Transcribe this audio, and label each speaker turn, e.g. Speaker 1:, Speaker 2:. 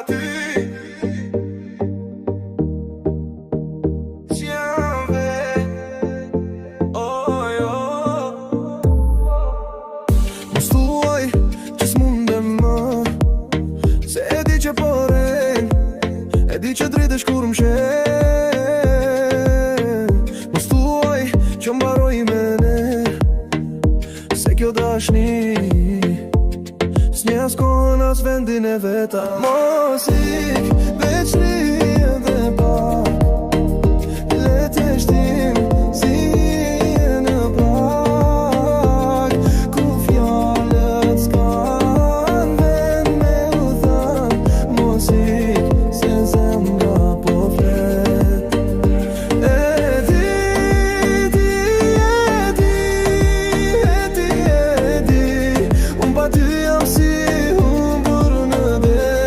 Speaker 1: ty. S'jam vet, oh jo. Mos thuaj që s'mundem më, se e di që po rren, e di që dritesh kur m'shen. Mos thuaj që mbaroj me ne, se kjo dashni s'nje as kohën as vendin e veta. Mos ik veç